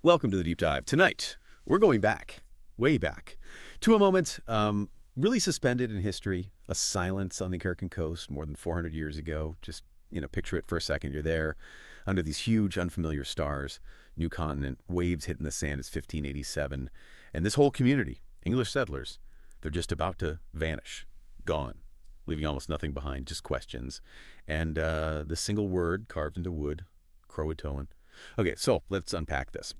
Welcome to the Deep Dive. Tonight, we're going back, way back, to a moment really suspended in history, a silence on the American coast more than 400 years ago. Just, picture it for a second. You're there under these huge, unfamiliar stars, new continent, waves hitting the sand. It's 1587. And this whole community, English settlers, they're just about to vanish, gone, leaving almost nothing behind, just questions. And the single word carved into wood, Croatoan. Okay, so let's unpack this.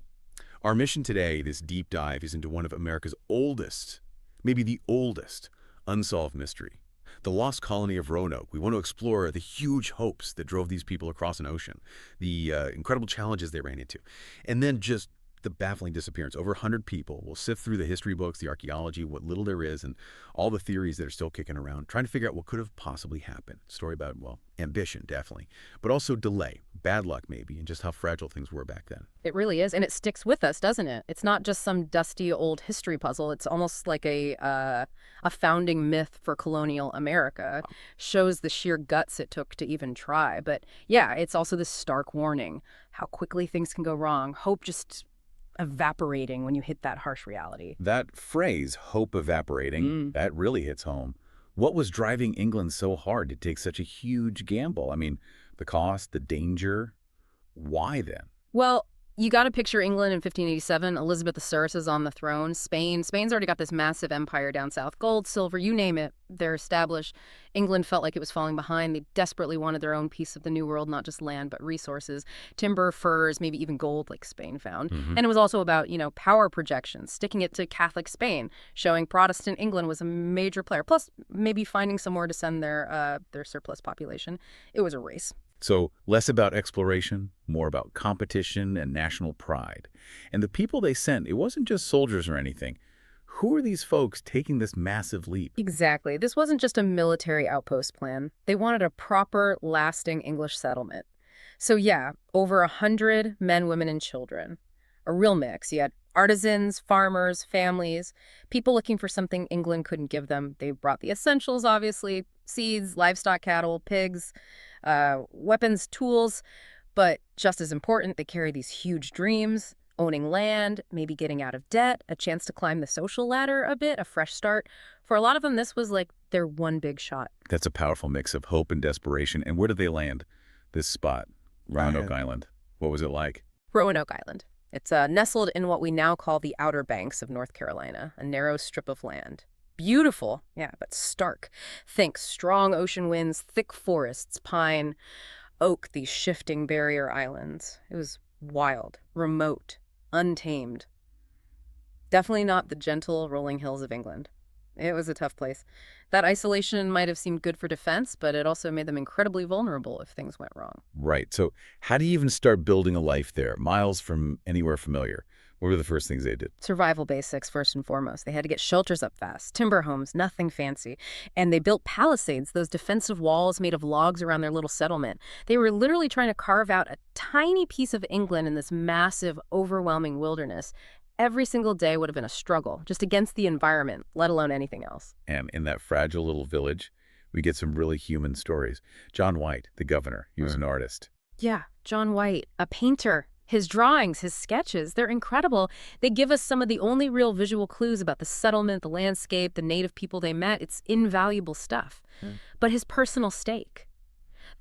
Our mission today, this deep dive, is into one of America's oldest, maybe the oldest, unsolved mystery. The lost colony of Roanoke. We want to explore the huge hopes that drove these people across an ocean, the incredible challenges they ran into, and then just the baffling disappearance. Over 100 people. We'll sift through the history books, the archaeology, what little there is, and all the theories that are still kicking around, trying to figure out what could have possibly happened. Story about, well, ambition, definitely, but also delay, bad luck maybe, and just how fragile things were back then. It really is, and it sticks with us, doesn't it? It's not just some dusty old history puzzle. It's almost like a founding myth for colonial America. Shows the sheer guts it took to even try. But yeah, it's also this stark warning, how quickly things can go wrong. Hope just evaporating when you hit that harsh reality. That phrase, hope evaporating, that really hits home. What was driving England so hard to take such a huge gamble? I mean, the cost, the danger. Why then? Well, you got to picture England in 1587. Elizabeth I is on the throne. Spain's already got this massive empire down south. Gold, silver, you name it, they're established. England felt like it was falling behind. They desperately wanted their own piece of the New World, not just land, but resources. Timber, furs, maybe even gold like Spain found. And it was also about, power projections, sticking it to Catholic Spain, showing Protestant England was a major player. Plus, maybe finding somewhere to send their surplus population. It was a race. So less about exploration, more about competition and national pride. And the people they sent, it wasn't just soldiers or anything. Who are these folks taking this massive leap? Exactly. This wasn't just a military outpost plan. They wanted a proper, lasting English settlement. So yeah, over 100 men, women, and children. A real mix. You had artisans, farmers, families, people looking for something England couldn't give them. They brought the essentials, obviously, seeds, livestock, cattle, pigs, weapons, tools. But just as important, they carry these huge dreams, owning land, maybe getting out of debt, a chance to climb the social ladder a bit, a fresh start. For a lot of them, this was like their one big shot. That's a powerful mix of hope and desperation. And where did they land? This spot, Roanoke Island. What was it like? Roanoke Island. It's nestled in what we now call the Outer Banks of North Carolina, a narrow strip of land. Beautiful, yeah, but stark. Think strong ocean winds, thick forests, pine, oak, these shifting barrier islands. It was wild, remote, untamed. Definitely not the gentle rolling hills of England. It was a tough place. That isolation might have seemed good for defense, but it also made them incredibly vulnerable if things went wrong. Right. So how do you even start building a life there, miles from anywhere familiar? What were the first things they did? Survival basics, first and foremost. They had to get shelters up fast, timber homes, nothing fancy. And they built palisades, those defensive walls made of logs around their little settlement. They were literally trying to carve out a tiny piece of England in this massive, overwhelming wilderness. Every single day would have been a struggle, just against the environment, let alone anything else. And in that fragile little village, we get some really human stories. John White, the governor, he was an artist. Yeah, John White, a painter. His drawings, his sketches, they're incredible. They give us some of the only real visual clues about the settlement, the landscape, the native people they met. It's invaluable stuff. But his personal stake,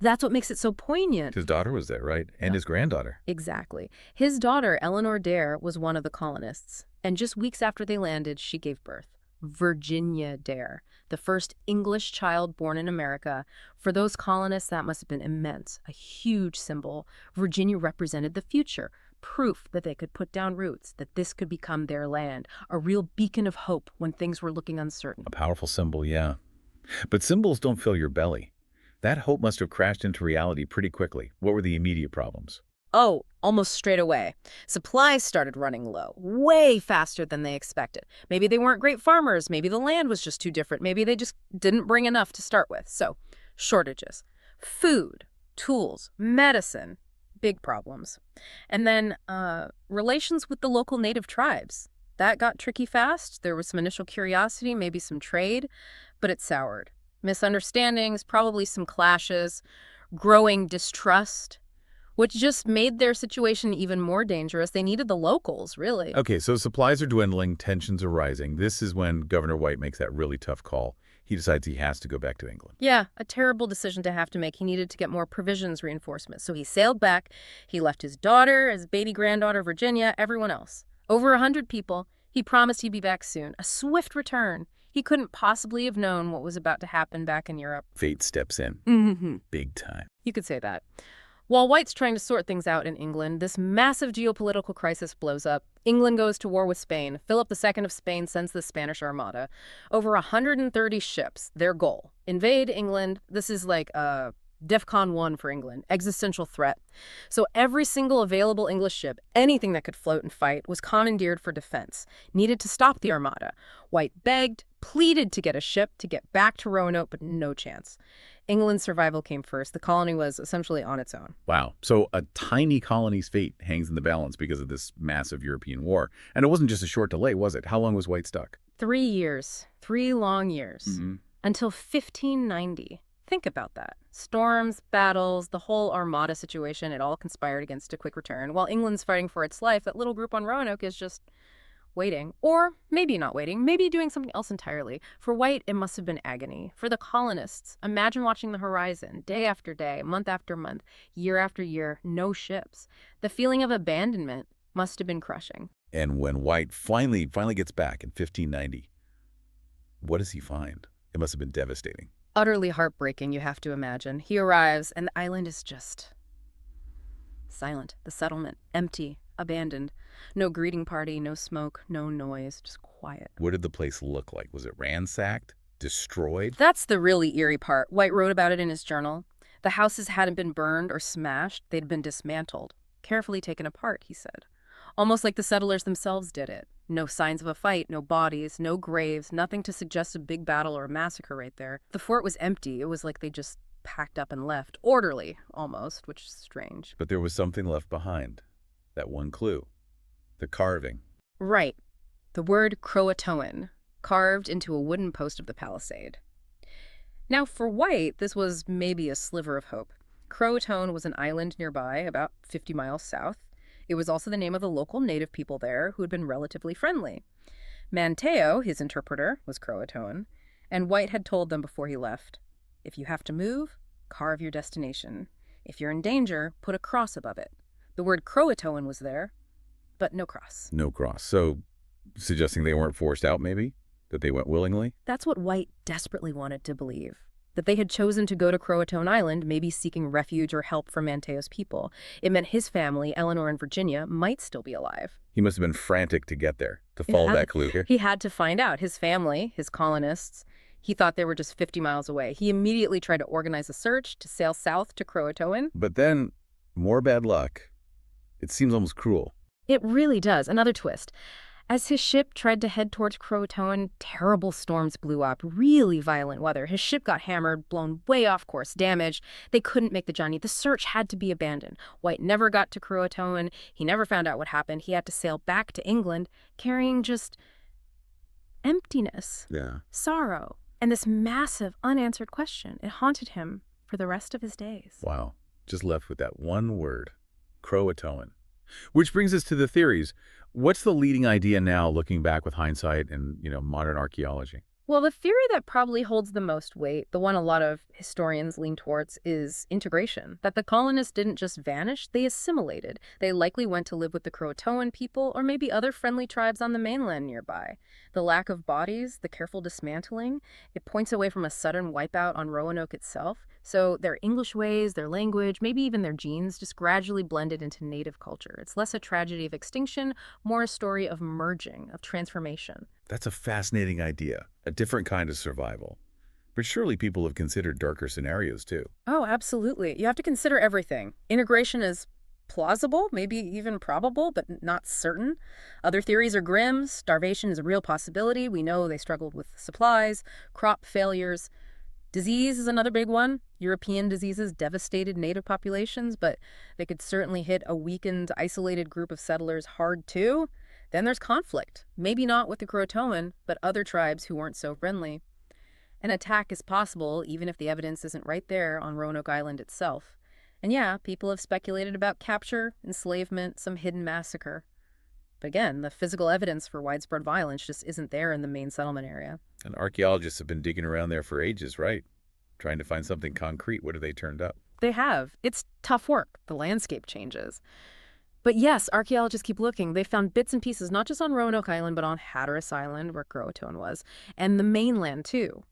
that's what makes it so poignant. His daughter was there, right? And his granddaughter. Exactly. His daughter, Eleanor Dare, was one of the colonists. And just weeks after they landed, she gave birth. Virginia Dare, the first English child born in America. For those colonists, that must have been immense, a huge symbol. Virginia represented the future, proof that they could put down roots, that this could become their land, a real beacon of hope when things were looking uncertain. A powerful symbol, yeah. But symbols don't fill your belly. That hope must have crashed into reality pretty quickly. What were the immediate problems? Oh, almost straight away. Supplies started running low, way faster than they expected. Maybe they weren't great farmers. Maybe the land was just too different. Maybe they just didn't bring enough to start with. So, shortages. Food, tools, medicine, big problems. And then relations with the local native tribes. That got tricky fast. There was some initial curiosity, maybe some trade, but it soured. Misunderstandings, probably some clashes, growing distrust. which just made their situation even more dangerous. They needed the locals, really. Okay, so supplies are dwindling, tensions are rising. This is when Governor White makes that really tough call. He decides he has to go back to England. Yeah, a terrible decision to have to make. He needed to get more provisions reinforcements. So he sailed back. He left his daughter, his baby granddaughter, Virginia, everyone else. Over 100 people. He promised he'd be back soon. A swift return. He couldn't possibly have known what was about to happen back in Europe. Fate steps in. Mm-hmm. Big time. You could say that. While White's trying to sort things out in England, this massive geopolitical crisis blows up. England goes to war with Spain. Philip II of Spain sends the Spanish Armada. Over 130 ships, their goal. Invade England. This is like DEFCON 1 for England. Existential threat. So every single available English ship, anything that could float and fight, was commandeered for defense. Needed to stop the Armada. White begged, pleaded to get a ship to get back to Roanoke, but no chance. England's survival came first. The colony was essentially on its own. Wow. So a tiny colony's fate hangs in the balance because of this massive European war. And it wasn't just a short delay, was it? How long was White stuck? 3 years. 3 long years. Mm-hmm. Until 1590. Think about that. Storms, battles, the whole Armada situation, it all conspired against a quick return. While England's fighting for its life, that little group on Roanoke is just waiting. Or maybe not waiting, maybe doing something else entirely. For White, it must have been agony. For the colonists, imagine watching the horizon, day after day, month after month, year after year, no ships. The feeling of abandonment must have been crushing. And when White finally gets back in 1590, what does he find? It must have been devastating. Utterly heartbreaking, you have to imagine. He arrives, and the island is just silent. The settlement, empty, abandoned. No greeting party, no smoke, no noise, just quiet. What did the place look like? Was it ransacked? Destroyed? That's the really eerie part. White wrote about it in his journal. The houses hadn't been burned or smashed. They'd been dismantled. Carefully taken apart, he said. Almost like the settlers themselves did it. No signs of a fight, no bodies, no graves, nothing to suggest a big battle or a massacre right there. The fort was empty. It was like they just packed up and left. Orderly, almost, which is strange. But there was something left behind. That one clue. The carving. Right. The word Croatoan, carved into a wooden post of the palisade. Now, for White, this was maybe a sliver of hope. Croatoan was an island nearby, about 50 miles south. It was also the name of the local native people there who had been relatively friendly. Manteo, his interpreter, was Croatoan, and White had told them before he left, if you have to move, carve your destination. If you're in danger, put a cross above it. The word Croatoan was there, but no cross. No cross. So, suggesting they weren't forced out, maybe? That they went willingly? That's what White desperately wanted to believe. That they had chosen to go to Croatoan Island, maybe seeking refuge or help from Manteo's people. It meant his family, Eleanor and Virginia, might still be alive. He must have been frantic to get there, to follow that clue here. He had to find out. His family, his colonists, he thought they were just 50 miles away. He immediately tried to organize a search to sail south to Croatoan. But then, more bad luck. It seems almost cruel. It really does. Another twist. As his ship tried to head towards Croatoan, terrible storms blew up, really violent weather. His ship got hammered, blown way off course, damaged. They couldn't make the journey. The search had to be abandoned. White never got to Croatoan. He never found out what happened. He had to sail back to England, carrying just emptiness, sorrow, and this massive unanswered question. It haunted him for the rest of his days. Wow. Just left with that one word, Croatoan. Which brings us to the theories. What's the leading idea now, looking back with hindsight and, modern archaeology? Well, the theory that probably holds the most weight, the one a lot of historians lean towards, is integration. That the colonists didn't just vanish, they assimilated. They likely went to live with the Croatoan people or maybe other friendly tribes on the mainland nearby. The lack of bodies, the careful dismantling, it points away from a sudden wipeout on Roanoke itself. So their English ways, their language, maybe even their genes just gradually blended into native culture. It's less a tragedy of extinction, more a story of merging, of transformation. That's a fascinating idea, a different kind of survival. But surely people have considered darker scenarios too. Oh, absolutely. You have to consider everything. Integration is plausible, maybe even probable, but not certain. Other theories are grim. Starvation is a real possibility. We know they struggled with supplies, crop failures. Disease is another big one. European diseases devastated native populations, but they could certainly hit a weakened, isolated group of settlers hard too. Then there's conflict. Maybe not with the Croatoan, but other tribes who weren't so friendly. An attack is possible, even if the evidence isn't right there on Roanoke Island itself. And yeah, people have speculated about capture, enslavement, some hidden massacre. But again, the physical evidence for widespread violence just isn't there in the main settlement area. And archaeologists have been digging around there for ages, right? Trying to find something concrete. What have they turned up? They have. It's tough work. The landscape changes. But yes, archaeologists keep looking. They found bits and pieces, not just on Roanoke Island, but on Hatteras Island, where Croatoan was, and the mainland, too.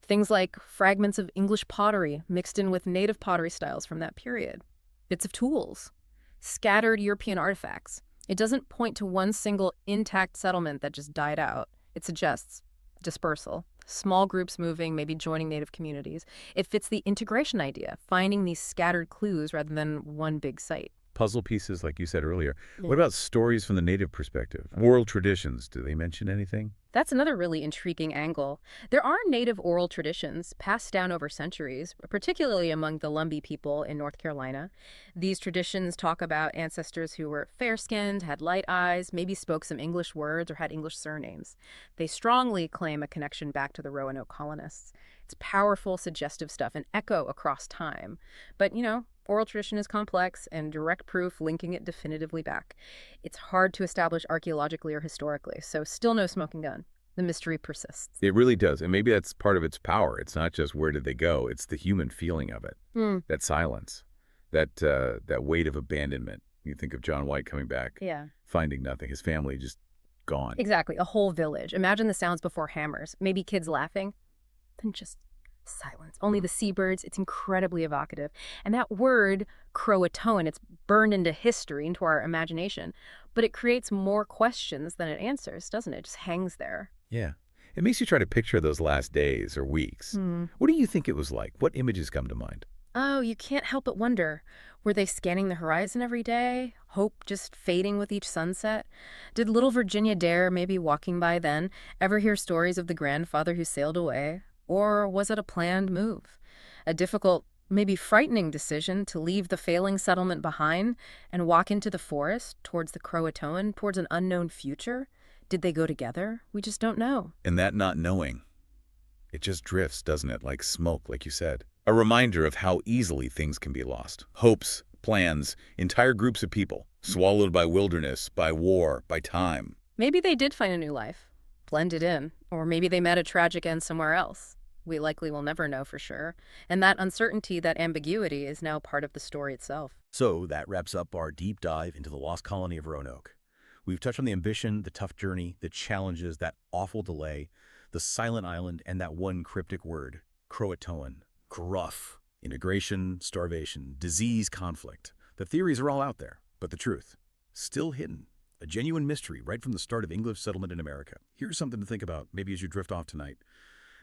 Things like fragments of English pottery mixed in with native pottery styles from that period. Bits of tools. Scattered European artifacts. It doesn't point to one single intact settlement that just died out. It suggests dispersal. Small groups moving, maybe joining native communities. It fits the integration idea, finding these scattered clues rather than one big site. Puzzle pieces, like you said earlier. Yeah. What about stories from the native perspective? Oral traditions, do they mention anything? That's another really intriguing angle. There are native oral traditions passed down over centuries, particularly among the Lumbee people in North Carolina. These traditions talk about ancestors who were fair-skinned, had light eyes, maybe spoke some English words or had English surnames. They strongly claim a connection back to the Roanoke colonists. It's powerful, suggestive stuff, an echo across time. But, oral tradition is complex, and direct proof linking it definitively back. It's hard to establish archaeologically or historically, so still no smoking gun. The mystery persists. It really does. And maybe that's part of its power. It's not just where did they go, it's the human feeling of it. That silence, that weight of abandonment. You think of John White coming back, Yeah. finding nothing, his family just gone. Exactly, a whole village. Imagine the sounds before hammers. Maybe kids laughing, then just silence. Only the seabirds. It's incredibly evocative. And that word, Croatoan, it's burned into history, into our imagination. But it creates more questions than it answers, doesn't it? It just hangs there. Yeah. It makes you try to picture those last days or weeks. What do you think it was like? What images come to mind? Oh, you can't help but wonder. Were they scanning the horizon every day? Hope just fading with each sunset? Did little Virginia Dare, maybe walking by then, ever hear stories of the grandfather who sailed away? Or was it a planned move? A difficult, maybe frightening decision to leave the failing settlement behind and walk into the forest towards the Croatoan, towards an unknown future? Did they go together? We just don't know. And that not knowing, it just drifts, doesn't it? Like smoke, like you said. A reminder of how easily things can be lost. Hopes, plans, entire groups of people, swallowed by wilderness, by war, by time. Maybe they did find a new life, blended in, or maybe they met a tragic end somewhere else. We likely will never know for sure. And that uncertainty, that ambiguity, is now part of the story itself. So that wraps up our deep dive into the lost colony of Roanoke. We've touched on the ambition, the tough journey, the challenges, that awful delay, the silent island, and that one cryptic word, Croatoan. Gruff. Integration, starvation, disease, conflict. The theories are all out there, but the truth, still hidden. A genuine mystery right from the start of English settlement in America. Here's something to think about, maybe as you drift off tonight.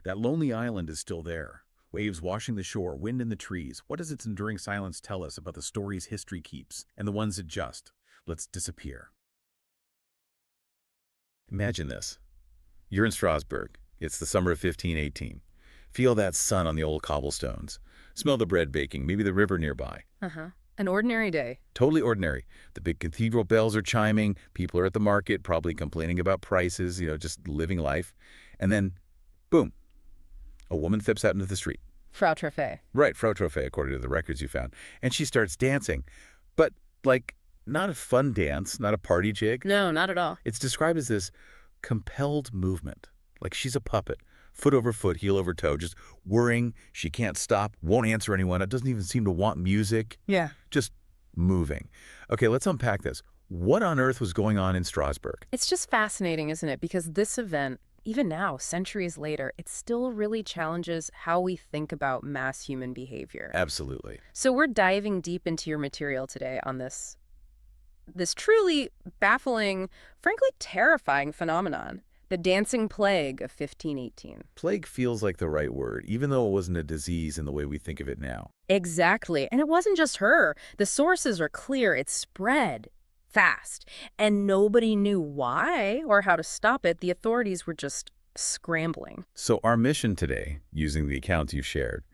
That lonely island is still there. Waves washing the shore, wind in the trees. What does its enduring silence tell us about the stories history keeps and the ones that just let's disappear? Imagine this. You're in Strasbourg. It's the summer of 1518. Feel that sun on the old cobblestones. Smell the bread baking, maybe the river nearby. An ordinary day. Totally ordinary. The big cathedral bells are chiming. People are at the market, probably complaining about prices, just living life. And then, boom, a woman steps out into the street. Frau Trophée. Right, Frau Trophée, according to the records you found. And she starts dancing. But, not a fun dance, not a party jig. No, not at all. It's described as this compelled movement. Like she's a puppet, foot over foot, heel over toe, just whirring. She can't stop, won't answer anyone. It doesn't even seem to want music. Yeah. Just moving. Okay, let's unpack this. What on earth was going on in Strasbourg? It's just fascinating, isn't it? Because this event, even now, centuries later, it still really challenges how we think about mass human behavior. Absolutely. So we're diving deep into your material today on this truly baffling, frankly terrifying phenomenon, the dancing plague of 1518. Plague feels like the right word, even though it wasn't a disease in the way we think of it now. Exactly. And it wasn't just her. The sources are clear. It spread fast. And nobody knew why or how to stop it. The authorities were just scrambling. So our mission today, using the accounts you shared,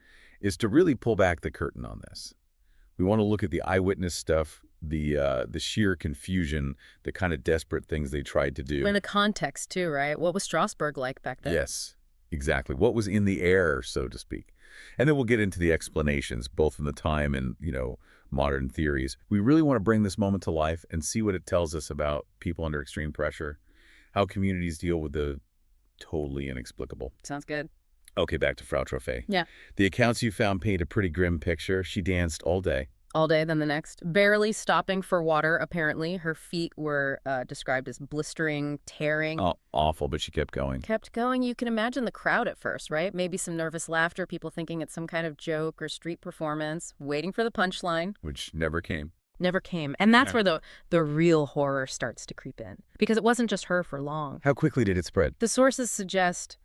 is to really pull back the curtain on this. We want to look at the eyewitness stuff, the sheer confusion, the kind of desperate things they tried to do. In the context, too, right? What was Strasbourg like back then? Yes, exactly. What was in the air, so to speak. And then we'll get into the explanations, both in the time and, modern theories. We really want to bring this moment to life and see what it tells us about people under extreme pressure, how communities deal with the totally inexplicable. Sounds good. Okay, back to Frau Trophée. Yeah. The accounts you found paint a pretty grim picture. She danced all day. All day, then the next. Barely stopping for water, apparently. Her feet were described as blistering, tearing. Oh, awful, but she kept going. Kept going. You can imagine the crowd at first, right? Maybe some nervous laughter, people thinking it's some kind of joke or street performance, waiting for the punchline. Which never came. Never came. And that's where the real horror starts to creep in. Because it wasn't just her for long. How quickly did it spread? The sources suggest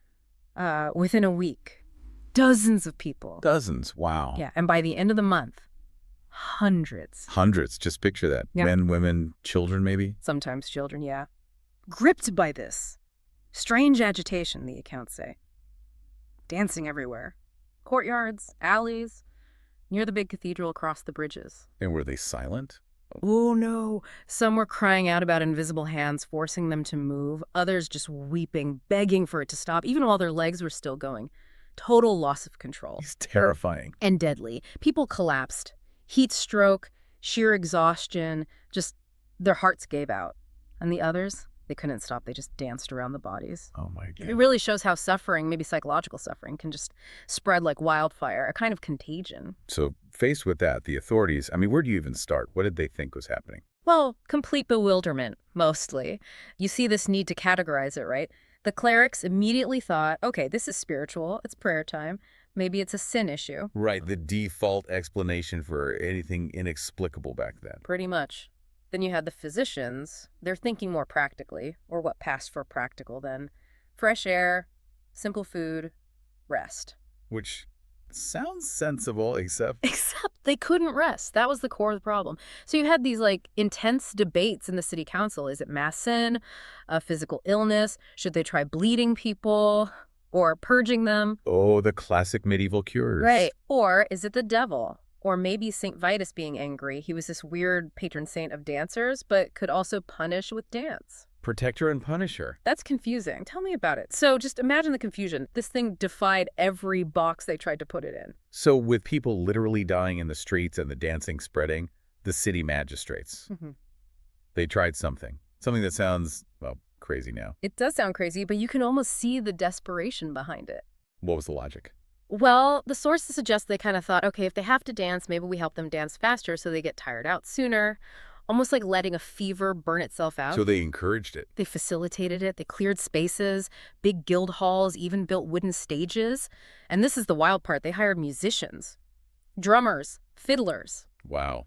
within a week, dozens of people. Dozens, wow. Yeah, and by the end of the month, hundreds. Hundreds, just picture that. Yeah. Men, women, children maybe? Sometimes children, yeah. Gripped by this. Strange agitation, the accounts say. Dancing everywhere. Courtyards, alleys, near the big cathedral, across the bridges. And were they silent? Oh no. Some were crying out about invisible hands forcing them to move. Others just weeping, begging for it to stop, even while their legs were still going. Total loss of control. It's terrifying. And deadly. People collapsed. Heat stroke, sheer exhaustion, just their hearts gave out. And the others, they couldn't stop. They just danced around the bodies. Oh my God. It really shows how suffering, maybe psychological suffering, can just spread like wildfire, a kind of contagion. So faced with that, the authorities, where do you even start? What did they think was happening? Well, complete bewilderment, mostly. You see this need to categorize it, right? The clerics immediately thought, okay, this is spiritual, it's prayer time. Maybe it's a sin issue. Right, the default explanation for anything inexplicable back then. Pretty much. Then you had the physicians. They're thinking more practically, or what passed for practical then. Fresh air, simple food, rest. Which sounds sensible, except they couldn't rest. That was the core of the problem. So you had these intense debates in the city council. Is it mass sin, a physical illness? Should they try bleeding people or purging them? Oh, the classic medieval cures. Right. Or is it the devil? Or maybe St. Vitus being angry. He was this weird patron saint of dancers, but could also punish with dance. Protector and punisher. That's confusing. Tell me about it. So just imagine the confusion. This thing defied every box they tried to put it in. So with people literally dying in the streets and the dancing spreading, the city magistrates, they tried something that sounds, crazy now. It does sound crazy, but you can almost see the desperation behind it. What was the logic? Well, the sources suggest they kind of thought, okay, if they have to dance, maybe we help them dance faster so they get tired out sooner. Almost like letting a fever burn itself out. So they encouraged it. They facilitated it. They cleared spaces, big guild halls, even built wooden stages. And this is the wild part. They hired musicians, drummers, fiddlers. Wow.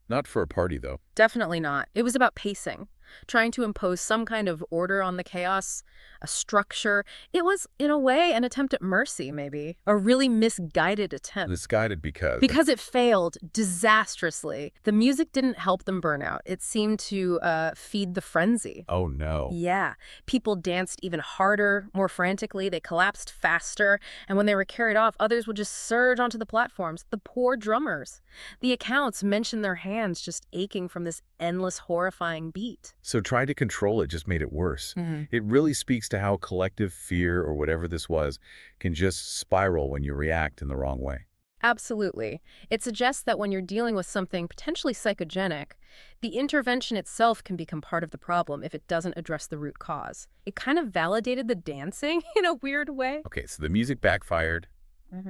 Not for a party, though. Definitely not. It was about pacing, trying to impose some kind of order on the chaos, a structure. It was, in a way, an attempt at mercy, maybe. A really misguided attempt. Misguided because? Because it failed disastrously. The music didn't help them burn out. It seemed to feed the frenzy. Oh, no. Yeah. People danced even harder, more frantically. They collapsed faster. And when they were carried off, others would just surge onto the platforms. The poor drummers. The accounts mention their hands just aching from this endless, horrifying beat. So trying to control it just made it worse. It really speaks to how collective fear, or whatever this was, can just spiral when you react in the wrong way. Absolutely. It suggests that when you're dealing with something potentially psychogenic, the intervention itself can become part of the problem if it doesn't address the root cause. It kind of validated the dancing in a weird way. Okay, so the music backfired.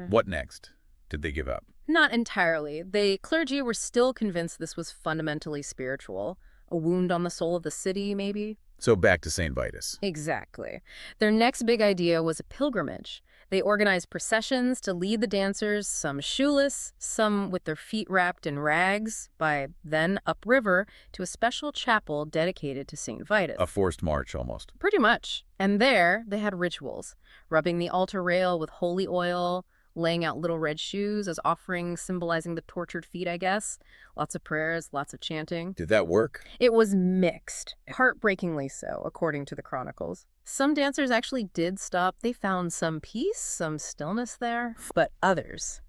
What next? Did they give up? Not entirely. The clergy were still convinced this was fundamentally spiritual. A wound on the soul of the city, maybe? So back to St. Vitus. Exactly. Their next big idea was a pilgrimage. They organized processions to lead the dancers, some shoeless, some with their feet wrapped in rags, by then upriver to a special chapel dedicated to St. Vitus. A forced march, almost. Pretty much. And there, they had rituals, rubbing the altar rail with holy oil, laying out little red shoes as offerings symbolizing the tortured feet, I guess. Lots of prayers, lots of chanting. Did that work? It was mixed, heartbreakingly so, according to the chronicles. Some dancers actually did stop. They found some peace, some stillness there. But others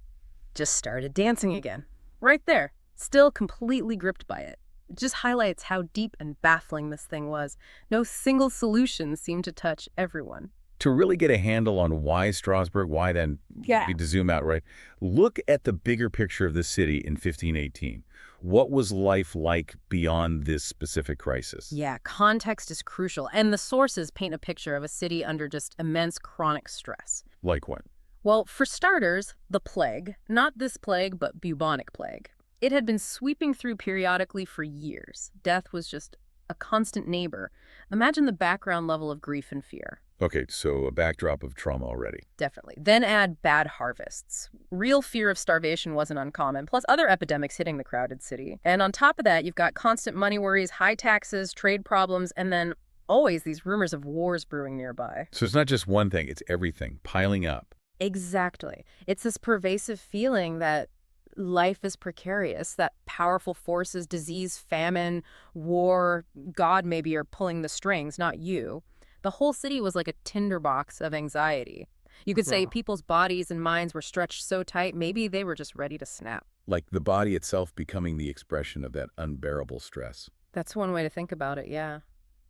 just started dancing again. Right there, still completely gripped by it. It just highlights how deep and baffling this thing was. No single solution seemed to touch everyone. To really get a handle on why Strasbourg, why then, Yeah. to zoom out, right? Look at the bigger picture of the city in 1518. What was life like beyond this specific crisis? Yeah, context is crucial, and the sources paint a picture of a city under just immense chronic stress. Like what? Well, for starters, the plague. Not this plague, but bubonic plague. It had been sweeping through periodically for years. Death was just a constant neighbor. Imagine the background level of grief and fear. Okay, so a backdrop of trauma already. Definitely. Then add bad harvests. Real fear of starvation wasn't uncommon, plus other epidemics hitting the crowded city. And on top of that, you've got constant money worries, high taxes, trade problems, and then always these rumors of wars brewing nearby. So it's not just one thing, it's everything piling up. Exactly. It's this pervasive feeling that life is precarious, that powerful forces, disease, famine, war, God maybe are pulling the strings, not you. The whole city was like a tinderbox of anxiety. You could say people's bodies and minds were stretched so tight, maybe they were just ready to snap. Like the body itself becoming the expression of that unbearable stress. That's one way to think about it, yeah.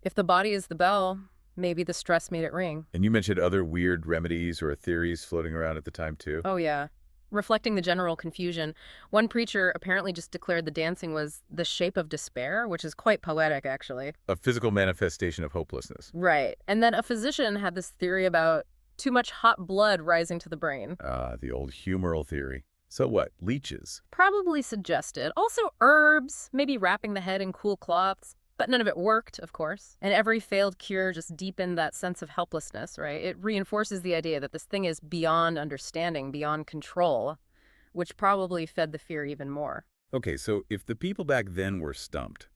If the body is the bell, maybe the stress made it ring. And you mentioned other weird remedies or theories floating around at the time, too. Oh, yeah. Reflecting the general confusion, one preacher apparently just declared the dancing was the shape of despair, which is quite poetic, actually. A physical manifestation of hopelessness. Right. And then a physician had this theory about too much hot blood rising to the brain. The old humoral theory. So what? Leeches? Probably suggested. Also herbs, maybe wrapping the head in cool cloths. But none of it worked, of course. And every failed cure just deepened that sense of helplessness, right? It reinforces the idea that this thing is beyond understanding, beyond control, which probably fed the fear even more. Okay, so if the people back then were stumped,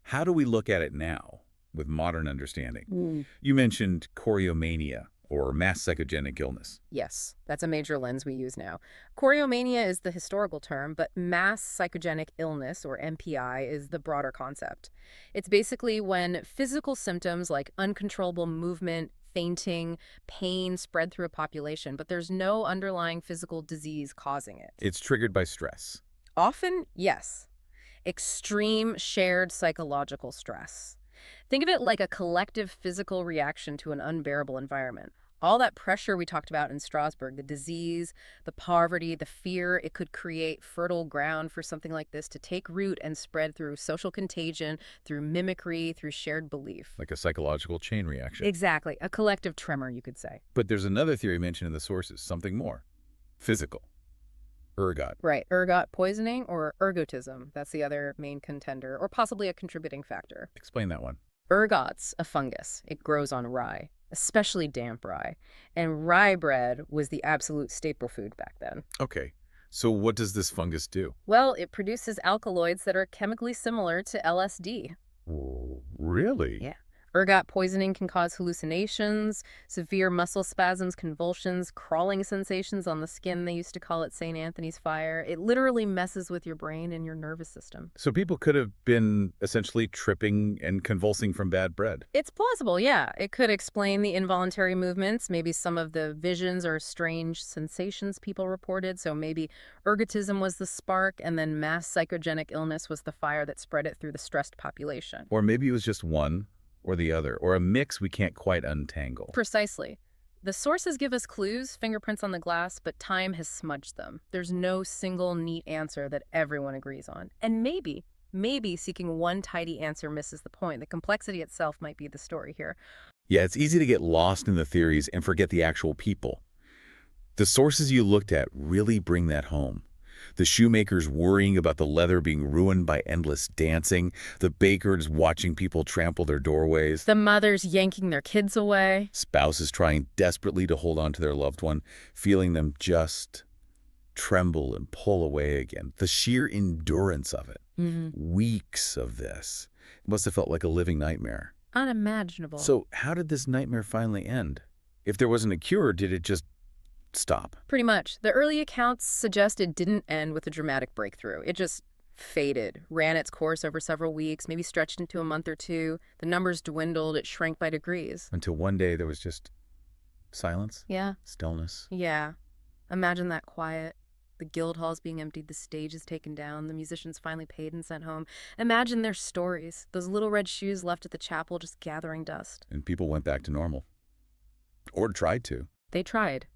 how do we look at it now with modern understanding? You mentioned choriomania, or mass psychogenic illness. Yes, that's a major lens we use now. Choriomania is the historical term, but mass psychogenic illness, or MPI, is the broader concept. It's basically when physical symptoms like uncontrollable movement, fainting, pain spread through a population, but there's no underlying physical disease causing it. It's triggered by stress. Often, yes. Extreme shared psychological stress. Think of it like a collective physical reaction to an unbearable environment. All that pressure we talked about in Strasbourg, the disease, the poverty, the fear, it could create fertile ground for something like this to take root and spread through social contagion, through mimicry, through shared belief. Like a psychological chain reaction. Exactly. A collective tremor, you could say. But there's another theory mentioned in the sources, something more. Physical. Ergot. Right. Ergot poisoning or ergotism. That's the other main contender, or possibly a contributing factor. Explain that one. Ergot's a fungus. It grows on rye, especially damp rye. And rye bread was the absolute staple food back then. Okay, so what does this fungus do? Well, it produces alkaloids that are chemically similar to LSD. Really? Yeah. Ergot poisoning can cause hallucinations, severe muscle spasms, convulsions, crawling sensations on the skin. They used to call it St. Anthony's fire. It literally messes with your brain and your nervous system. So people could have been essentially tripping and convulsing from bad bread. It's plausible, yeah. It could explain the involuntary movements, maybe some of the visions or strange sensations people reported. So maybe ergotism was the spark, and then mass psychogenic illness was the fire that spread it through the stressed population. Or maybe it was just one or the other, or a mix we can't quite untangle. Precisely. The sources give us clues, fingerprints on the glass, but time has smudged them. There's no single neat answer that everyone agrees on. And maybe seeking one tidy answer misses the point. The complexity itself might be the story here. Yeah, it's easy to get lost in the theories and forget the actual people. The sources you looked at really bring that home. The shoemakers worrying about the leather being ruined by endless dancing, the bakers watching people trample their doorways, The mothers yanking their kids away. spouses trying desperately to hold on to their loved one, feeling them just tremble and pull away again. The sheer endurance of it. Weeks of this. It must have felt like a living nightmare. Unimaginable. So how did this nightmare finally end? If there wasn't a cure, did it just stop? Pretty much. The early accounts suggest it didn't end with a dramatic breakthrough. It just faded, ran its course over several weeks, maybe stretched into a month or two. The numbers dwindled, it shrank by degrees. Until one day there was just silence, Yeah. stillness. Yeah. Imagine that quiet. The guild halls being emptied, the stage is taken down, the musicians finally paid and sent home. Imagine their stories. Those little red shoes left at the chapel just gathering dust. And people went back to normal. Or tried to. They tried.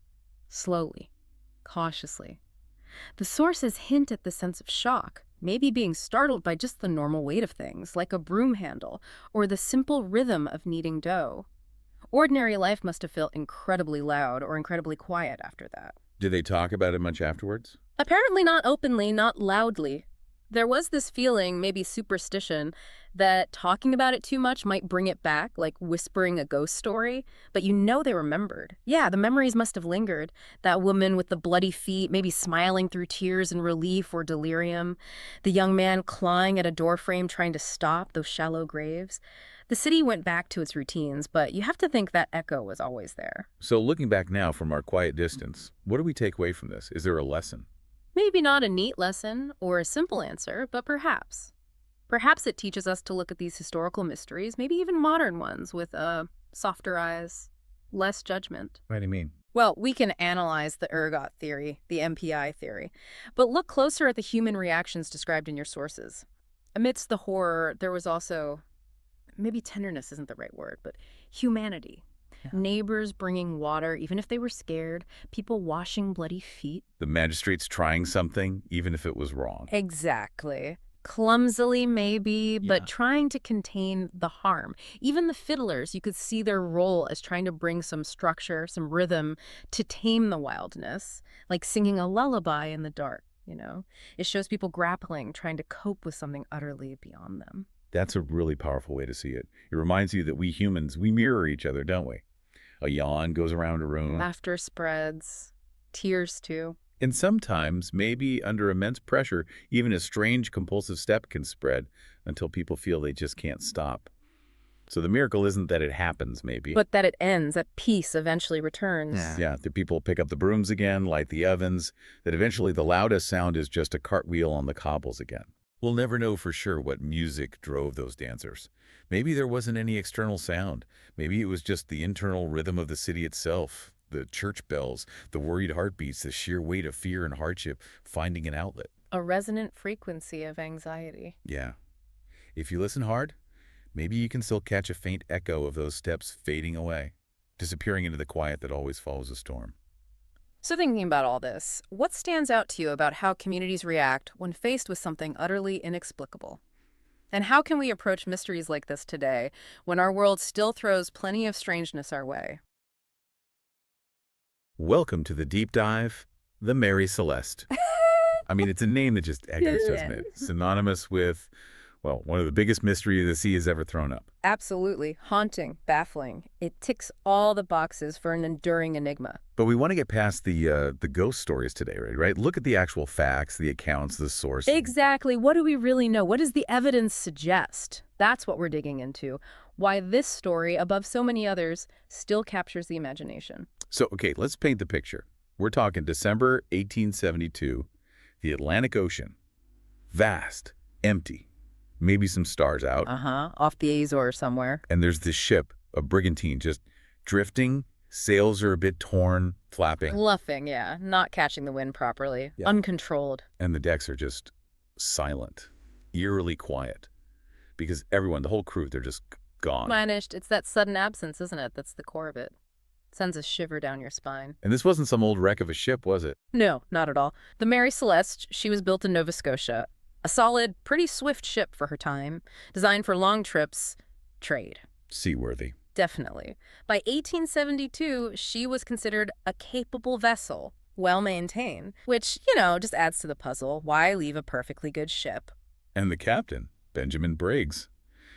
Slowly. Cautiously. The sources hint at the sense of shock, maybe being startled by just the normal weight of things, like a broom handle, or the simple rhythm of kneading dough. Ordinary life must have felt incredibly loud or incredibly quiet after that. Did they talk about it much afterwards? Apparently not openly, not loudly. There was this feeling, maybe superstition, that talking about it too much might bring it back, like whispering a ghost story. But they remembered. Yeah, the memories must have lingered. That woman with the bloody feet, maybe smiling through tears in relief or delirium. The young man clawing at a doorframe trying to stop those shallow graves. The city went back to its routines, but you have to think that echo was always there. So looking back now from our quiet distance, what do we take away from this? Is there a lesson? Maybe not a neat lesson or a simple answer, but perhaps. Perhaps it teaches us to look at these historical mysteries, maybe even modern ones, with softer eyes, less judgment. What do you mean? Well, we can analyze the ergot theory, the MPI theory, but look closer at the human reactions described in your sources. Amidst the horror, there was also, maybe tenderness isn't the right word, but humanity. Yeah. Neighbors bringing water, even if they were scared. People washing bloody feet. The magistrates trying something, even if it was wrong. Exactly. Clumsily, maybe, but trying to contain the harm. Even the fiddlers, you could see their role as trying to bring some structure, some rhythm to tame the wildness, like singing a lullaby in the dark, It shows people grappling, trying to cope with something utterly beyond them. That's a really powerful way to see it. It reminds you that we humans, we mirror each other, don't we? A yawn goes around a room. Laughter spreads. Tears, too. And sometimes, maybe under immense pressure, even a strange compulsive step can spread until people feel they just can't stop. So the miracle isn't that it happens, maybe. But that it ends, that peace eventually returns. Yeah, that people pick up the brooms again, light the ovens, that eventually the loudest sound is just a cartwheel on the cobbles again. We'll never know for sure what music drove those dancers. Maybe there wasn't any external sound. Maybe it was just the internal rhythm of the city itself, the church bells, the worried heartbeats, the sheer weight of fear and hardship finding an outlet. A resonant frequency of anxiety. Yeah. If you listen hard, maybe you can still catch a faint echo of those steps fading away, disappearing into the quiet that always follows a storm. So thinking about all this, what stands out to you about how communities react when faced with something utterly inexplicable? And how can we approach mysteries like this today when our world still throws plenty of strangeness our way? Welcome to the deep dive, the Mary Celeste. I mean, it's a name that just echoes, doesn't it? Synonymous with, well, one of the biggest mysteries the sea has ever thrown up. Absolutely. Haunting, baffling. It ticks all the boxes for an enduring enigma. But we want to get past the ghost stories today, right? Look at the actual facts, the accounts, the source. Exactly. What do we really know? What does the evidence suggest? That's what we're digging into. Why this story, above so many others, still captures the imagination. So, okay, let's paint the picture. We're talking December 1872, the Atlantic Ocean. Vast, empty. Maybe some stars out. Off the Azores somewhere. And there's this ship, a brigantine, just drifting. Sails are a bit torn, flapping. Bluffing, yeah. Not catching the wind properly. Yeah. Uncontrolled. And the decks are just silent, eerily quiet. Because everyone, the whole crew, they're just gone. Vanished. It's that sudden absence, isn't it? That's the core of it. Sends a shiver down your spine. And this wasn't some old wreck of a ship, was it? No, not at all. The Mary Celeste, she was built in Nova Scotia. A solid, pretty swift ship for her time, designed for long trips, trade. Seaworthy. Definitely. By 1872, she was considered a capable vessel, well-maintained, which, just adds to the puzzle. Why leave a perfectly good ship? And the captain, Benjamin Briggs.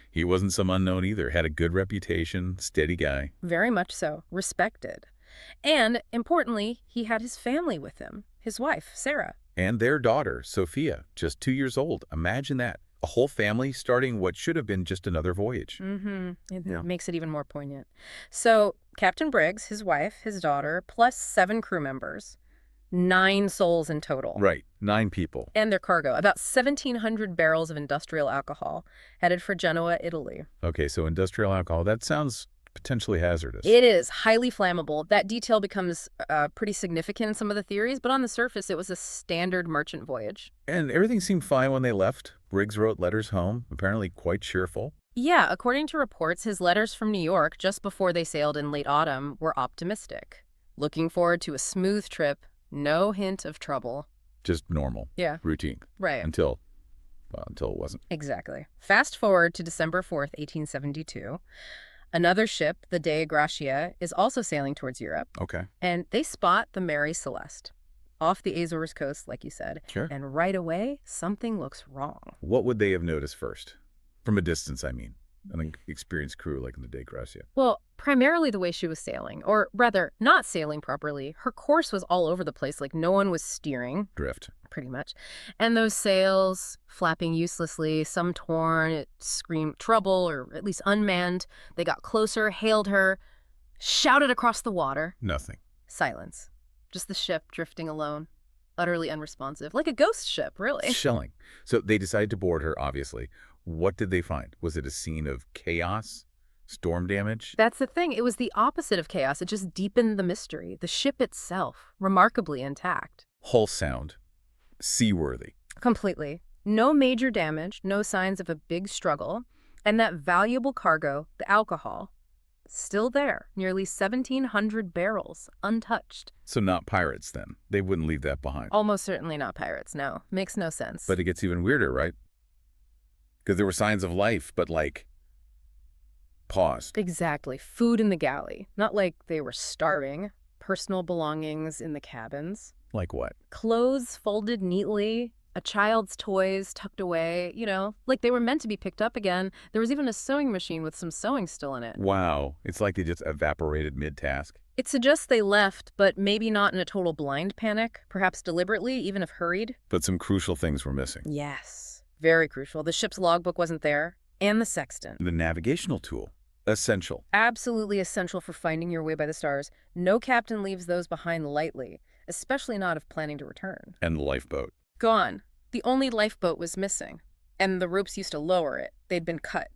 He wasn't some unknown either, had a good reputation, steady guy. Very much so, respected. And, importantly, he had his family with him, his wife, Sarah. And their daughter, Sophia, just 2 years old. Imagine that. A whole family starting what should have been just another voyage. It makes it even more poignant. So, Captain Briggs, his wife, his daughter, plus 7 crew members. 9 souls in total. Right, 9 people. And their cargo, about 1,700 barrels of industrial alcohol, headed for Genoa, Italy. Okay, so industrial alcohol, that sounds potentially hazardous. It is highly flammable. That detail becomes pretty significant in some of the theories, but on the surface, it was a standard merchant voyage. And everything seemed fine when they left. Briggs wrote letters home, apparently quite cheerful. Yeah, according to reports, his letters from New York just before they sailed in late autumn were optimistic. Looking forward to a smooth trip, no hint of trouble. Just normal, Yeah, routine, right. until it wasn't. Exactly. Fast forward to December 4th, 1872. Another ship, the Dei Gratia, is also sailing towards Europe, Okay, and they spot the Mary Celeste off the Azores coast, like you said. sure. And right away, something looks wrong. What would they have noticed first? From a distance, I mean. An experienced crew like in the Dei Gracia. Well, primarily the way she was sailing, or rather, not sailing properly. Her course was all over the place, like no one was steering, Drift. pretty much. And those sails, flapping uselessly, some torn, it screamed trouble, or at least unmanned. They got closer, hailed her, shouted across the water. Nothing. Silence. Just the ship drifting alone, utterly unresponsive, like a ghost ship, really. Shelling. So they decided to board her, obviously. What did they find? Was it a scene of chaos? Storm damage? That's the thing. It was the opposite of chaos. It just deepened the mystery. The ship itself, remarkably intact. Hull sound. Seaworthy. Completely. No major damage, no signs of a big struggle. And that valuable cargo, the alcohol, still there. Nearly 1,700 barrels, untouched. So not pirates, then. They wouldn't leave that behind. Almost certainly not pirates, no. Makes no sense. But it gets even weirder, right? Because there were signs of life, but like, paused. Exactly. Food in the galley. Not like they were starving. Personal belongings in the cabins. Like what? Clothes folded neatly. A child's toys tucked away. Like they were meant to be picked up again. There was even a sewing machine with some sewing still in it. Wow. It's like they just evaporated mid-task. It suggests they left, but maybe not in a total blind panic. Perhaps deliberately, even if hurried. But some crucial things were missing. Yes. Very crucial. The ship's logbook wasn't there. And the sextant. The navigational tool. Essential. Absolutely essential for finding your way by the stars. No captain leaves those behind lightly, especially not if planning to return. And the lifeboat. Gone. The only lifeboat was missing. And the ropes used to lower it. They'd been cut.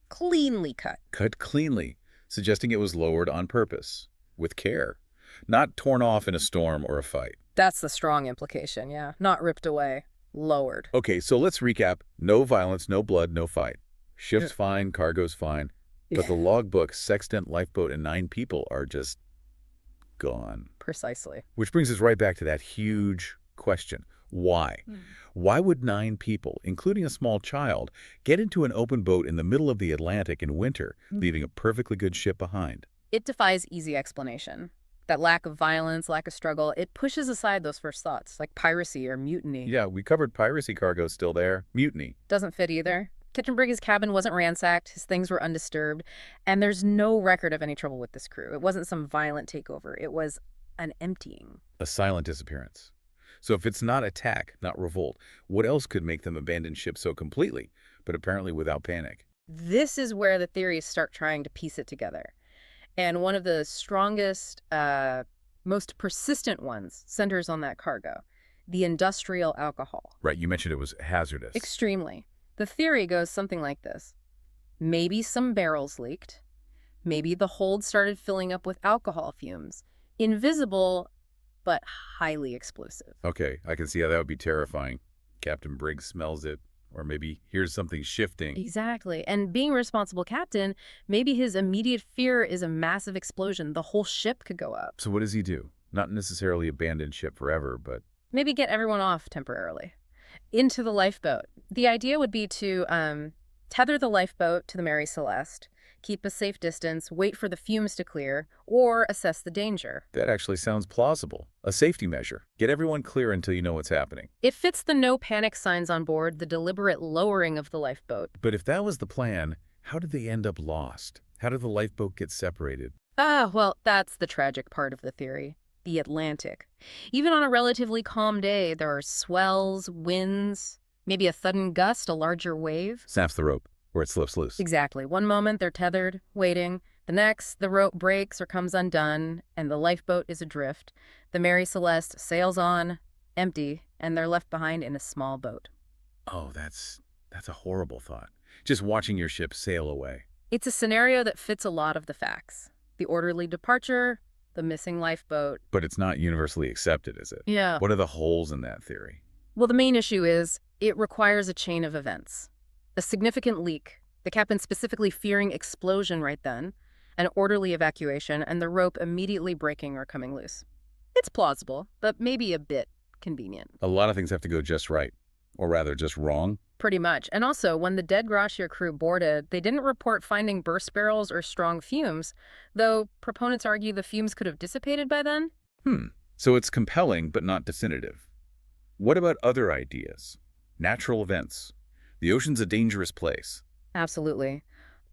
Cleanly cut. Cut cleanly, suggesting it was lowered on purpose. With care. Not torn off in a storm or a fight. That's the strong implication, yeah. Not ripped away. Lowered. Okay, so let's recap. No violence, no blood, no fight. Ship's fine, cargo's fine. But the logbook, sextant, lifeboat, and 9 people are just gone. Precisely. Which brings us right back to that huge question. Why? Why would 9 people, including a small child, get into an open boat in the middle of the Atlantic in winter, leaving a perfectly good ship behind? It defies easy explanation. That lack of violence, lack of struggle, it pushes aside those first thoughts, like piracy or mutiny. Yeah, we covered piracy cargo still there. Mutiny. Doesn't fit either. Kitchenbrig's cabin wasn't ransacked, his things were undisturbed, and there's no record of any trouble with this crew. It wasn't some violent takeover. It was an emptying. A silent disappearance. So if it's not attack, not revolt, what else could make them abandon ship so completely, but apparently without panic? This is where the theories start trying to piece it together. And one of the strongest, most persistent ones centers on that cargo, the industrial alcohol. Right, you mentioned it was hazardous. Extremely. The theory goes something like this. Maybe some barrels leaked. Maybe the hold started filling up with alcohol fumes. Invisible, but highly explosive. Okay, I can see how that would be terrifying. Captain Briggs smells it, or maybe hears something shifting. Exactly. And being a responsible captain, maybe his immediate fear is a massive explosion. The whole ship could go up. So what does he do? Not necessarily abandon ship forever, but... Maybe get everyone off temporarily. Into the lifeboat. The idea would be to tether the lifeboat to the Mary Celeste, keep a safe distance, wait for the fumes to clear, or assess the danger. That actually sounds plausible. A safety measure. Get everyone clear until you know what's happening. It fits the no panic signs on board, the deliberate lowering of the lifeboat. But if that was the plan, how did they end up lost? How did the lifeboat get separated? Well, that's the tragic part of the theory. The Atlantic. Even on a relatively calm day, there are swells, winds, maybe a sudden gust, a larger wave. Snaps the rope, or it slips loose. Exactly. One moment they're tethered, waiting. The next, the rope breaks or comes undone, and the lifeboat is adrift. The Mary Celeste sails on, empty, and they're left behind in a small boat. Oh, that's a horrible thought. Just watching your ship sail away. It's a scenario that fits a lot of the facts. The orderly departure, the missing lifeboat. But it's not universally accepted, is it? Yeah. What are the holes in that theory? Well, the main issue is it requires a chain of events. A significant leak, The captain specifically fearing explosion right then, an orderly evacuation, and the rope immediately breaking or coming loose. It's plausible, but maybe a bit convenient. A lot of things have to go just right, or rather just wrong. Pretty much. And also, when the dead Gracia crew boarded, they didn't report finding burst barrels or strong fumes, though proponents argue the fumes could have dissipated by then. So it's compelling, but not definitive. What about other ideas? Natural events. The ocean's a dangerous place. Absolutely.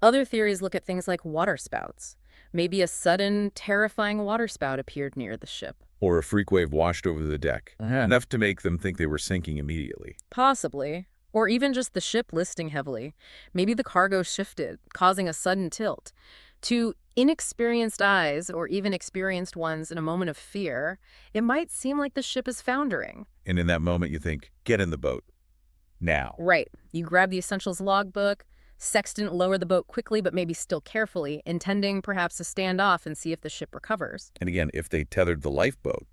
Other theories look at things like waterspouts. Maybe a sudden, terrifying waterspout appeared near the ship. Or a freak wave washed over the deck, enough to make them think they were sinking immediately. Possibly. Or even just the ship listing heavily. Maybe the cargo shifted, causing a sudden tilt. To inexperienced eyes, or even experienced ones in a moment of fear, it might seem like the ship is foundering. And in that moment you think, get in the boat. Now. Right. You grab the essentials logbook, sextant lower the boat quickly but maybe still carefully, intending perhaps to stand off and see if the ship recovers. And again, if they tethered the lifeboat,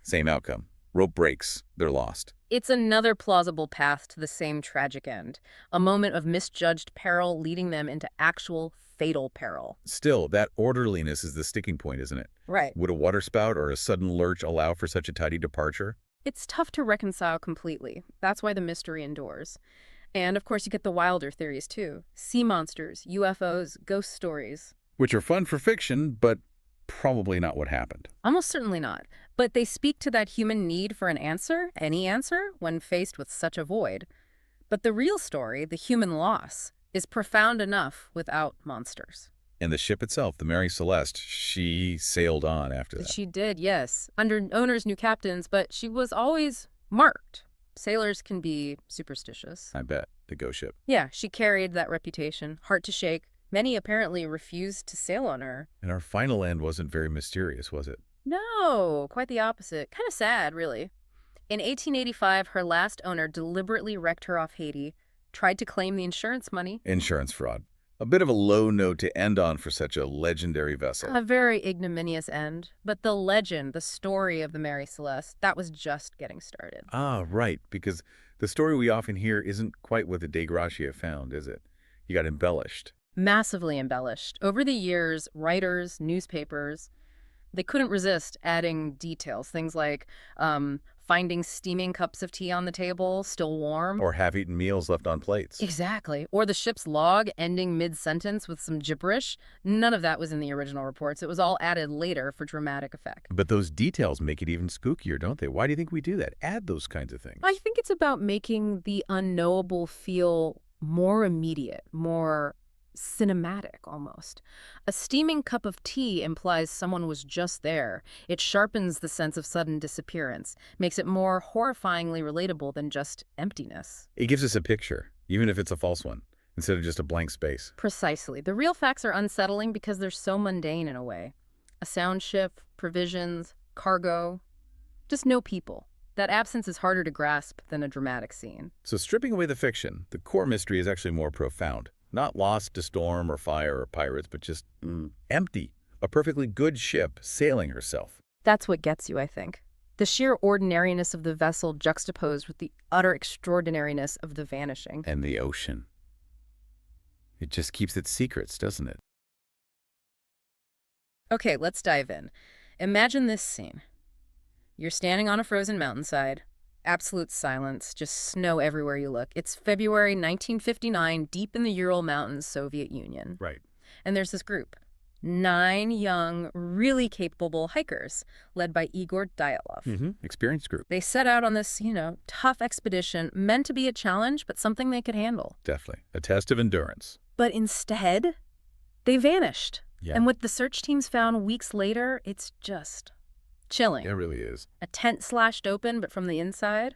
same outcome. Rope breaks, they're lost. It's another plausible path to the same tragic end, a moment of misjudged peril leading them into actual fatal peril. Still, that orderliness is the sticking point, isn't it? Right. Would a waterspout or a sudden lurch allow for such a tidy departure? It's tough to reconcile completely. That's why the mystery endures. And of course you get the wilder theories too. Sea monsters, UFOs, ghost stories. Which are fun for fiction, but probably not what happened. Almost certainly not. But they speak to that human need for an answer, any answer, when faced with such a void. But the real story, the human loss, is profound enough without monsters. And the ship itself, the Mary Celeste, she sailed on after that. She did, yes. Under owners, new captains, but she was always marked. Sailors can be superstitious. I bet. The ghost ship. Yeah, she carried that reputation, heart to shake. Many apparently refused to sail on her. And our final end wasn't very mysterious, was it? No, quite the opposite. Kind of sad, really. In 1885, her last owner deliberately wrecked her off Haiti, tried to claim the insurance money. Insurance fraud. A bit of a low note to end on for such a legendary vessel. A very ignominious end. But the legend, the story of the Mary Celeste, that was just getting started. Ah, right, because the story we often hear isn't quite what the De Gracia found, is it? You got embellished. Massively embellished. Over the years, writers, newspapers, they couldn't resist adding details. Things like finding steaming cups of tea on the table, still warm. Or half-eaten meals left on plates. Exactly. Or the ship's log ending mid-sentence with some gibberish. None of that was in the original reports. It was all added later for dramatic effect. But those details make it even spookier, don't they? Why do you think we do that? Add those kinds of things. I think it's about making the unknowable feel more immediate, more cinematic almost. A steaming cup of tea implies someone was just there. It sharpens the sense of sudden disappearance, makes it more horrifyingly relatable than just emptiness. It gives us a picture, even if it's a false one, instead of just a blank space. Precisely. The real facts are unsettling because they're so mundane in a way. A sound ship, provisions, cargo, just no people. That absence is harder to grasp than a dramatic scene. So stripping away the fiction, the core mystery is actually more profound. Not lost to storm or fire or pirates, but just empty. A perfectly good ship sailing herself. That's what gets you, I think. The sheer ordinariness of the vessel juxtaposed with the utter extraordinariness of the vanishing. And the ocean. It just keeps its secrets, doesn't it? Okay, let's dive in. Imagine this scene. You're standing on a frozen mountainside. Absolute silence, just snow everywhere you look. It's February 1959, deep in the Ural Mountains, Soviet Union. Right. And there's this group, 9 young, really capable hikers, led by Igor Dyatlov. Experienced group. They set out on this, tough expedition, meant to be a challenge, but something they could handle. Definitely. A test of endurance. But instead, they vanished. Yeah. And what the search teams found weeks later, it's just chilling. It really is. A tent slashed open, but from the inside.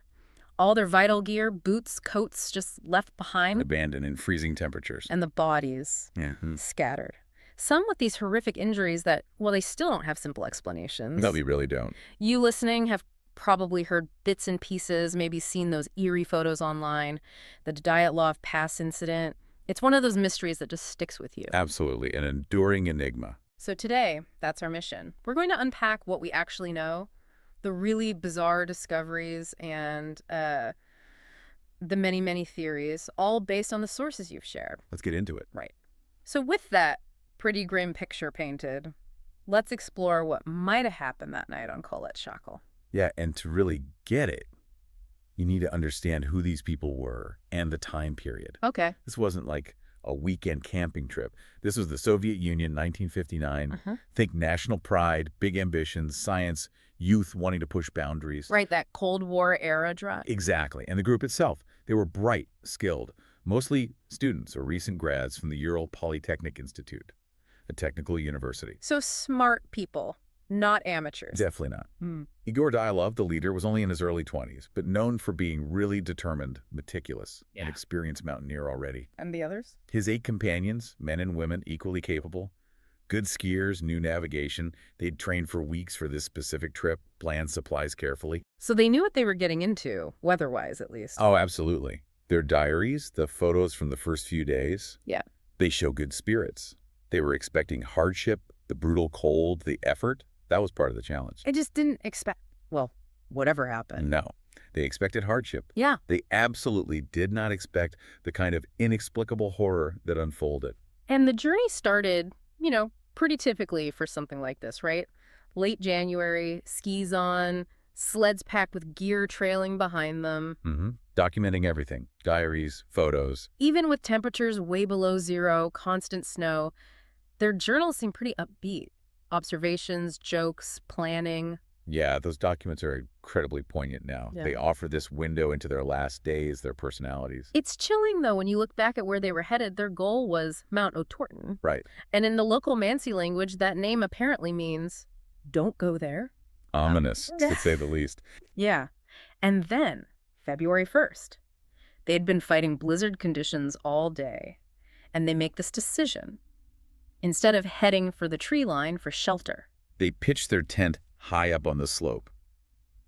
All their vital gear, boots, coats, just left behind. Abandoned in freezing temperatures. And the bodies scattered. Some with these horrific injuries that, well, they still don't have simple explanations. No, we really don't. You listening have probably heard bits and pieces, maybe seen those eerie photos online, the Dyatlov Pass incident. It's one of those mysteries that just sticks with you. Absolutely. An enduring enigma. So today, that's our mission. We're going to unpack what we actually know, the really bizarre discoveries, and the many, many theories, all based on the sources you've shared. Let's get into it. Right. So with that pretty grim picture painted, let's explore what might have happened that night on Colette Shackle. Yeah, and to really get it, you need to understand who these people were and the time period. Okay. This wasn't like a weekend camping trip. This was the Soviet Union, 1959. Think national pride, big ambitions, science, youth wanting to push boundaries. Right, that Cold War era drive. Exactly. And the group itself, they were bright, skilled, mostly students or recent grads from the Ural Polytechnic Institute, a technical university. So smart people, not amateurs. Definitely not. Hmm. Igor Dyatlov, the leader, was only in his early 20s, but known for being really determined, meticulous, an experienced mountaineer already. And the others? His 8 companions, men and women equally capable, good skiers, knew navigation. They'd trained for weeks for this specific trip, planned supplies carefully. So they knew what they were getting into, weather-wise at least. Oh, absolutely. Their diaries, the photos from the first few days, Yeah. they show good spirits. They were expecting hardship, the brutal cold, the effort. That was part of the challenge. I just didn't expect, well, whatever happened. No, they expected hardship. Yeah. They absolutely did not expect the kind of inexplicable horror that unfolded. And the journey started, pretty typically for something like this, right? Late January, skis on, sleds packed with gear trailing behind them. Documenting everything, diaries, photos. Even with temperatures way below zero, constant snow, their journals seem pretty upbeat. Observations, jokes, planning. Yeah, those documents are incredibly poignant now. Yeah. They offer this window into their last days, their personalities. It's chilling, though, when you look back at where they were headed. Their goal was Mount O'Torton. Right. And in the local Mansi language, that name apparently means, don't go there. Ominous, to say the least. Yeah. And then, February 1st, they had been fighting blizzard conditions all day. And they make this decision. Instead of heading for the tree line for shelter. They pitched their tent high up on the slope,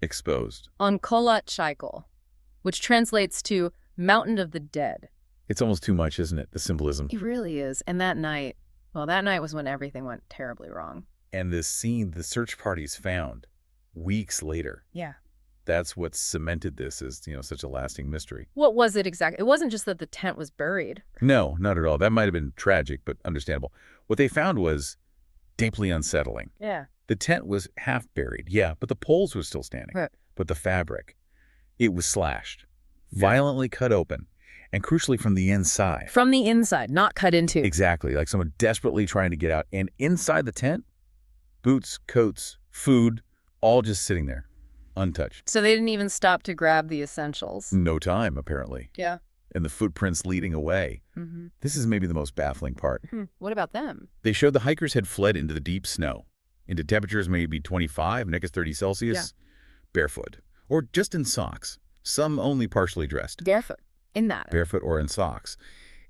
exposed. On Kolat Shaikol, which translates to Mountain of the Dead. It's almost too much, isn't it? The symbolism. It really is. And that night was when everything went terribly wrong. And this scene the search parties found weeks later. Yeah. That's what cemented this as, such a lasting mystery. What was it exactly? It wasn't just that the tent was buried. No, not at all. That might have been tragic, but understandable. What they found was deeply unsettling. Yeah. The tent was half buried, yeah, but the poles were still standing. Right. But the fabric, it was slashed, violently cut open, and crucially from the inside. From the inside, not cut into. Exactly, like someone desperately trying to get out. And inside the tent, boots, coats, food, all just sitting there, untouched. So they didn't even stop to grab the essentials. No time, apparently. Yeah. And the footprints leading away. This is maybe the most baffling part. What about them? They showed the hikers had fled into the deep snow, into temperatures maybe 25, -30 Celsius, barefoot, or just in socks, some only partially dressed. Barefoot. In that. Barefoot or in socks.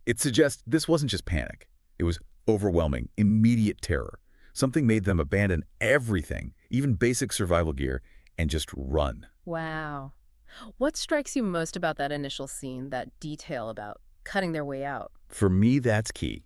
It suggests this wasn't just panic. It was overwhelming, immediate terror. Something made them abandon everything, even basic survival gear, and just run. Wow. What strikes you most about that initial scene, that detail about cutting their way out? For me, that's key.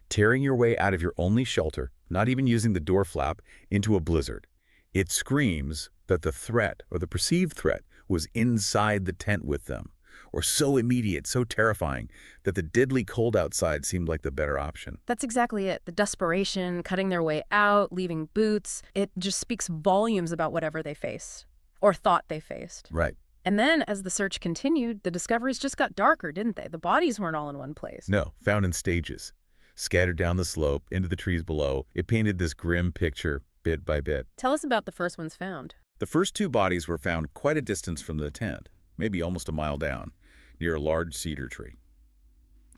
Tearing your way out of your only shelter, not even using the door flap, into a blizzard. It screams that the threat, or the perceived threat, was inside the tent with them, or so immediate, so terrifying, that the deadly cold outside seemed like the better option. That's exactly it. The desperation, cutting their way out, leaving boots. It just speaks volumes about whatever they faced, or thought they faced. Right. And then, as the search continued, the discoveries just got darker, didn't they? The bodies weren't all in one place. No, found in stages. Scattered down the slope, into the trees below. It painted this grim picture, bit by bit. Tell us about the first ones found. The first 2 bodies were found quite a distance from the tent, maybe almost a mile down, near a large cedar tree.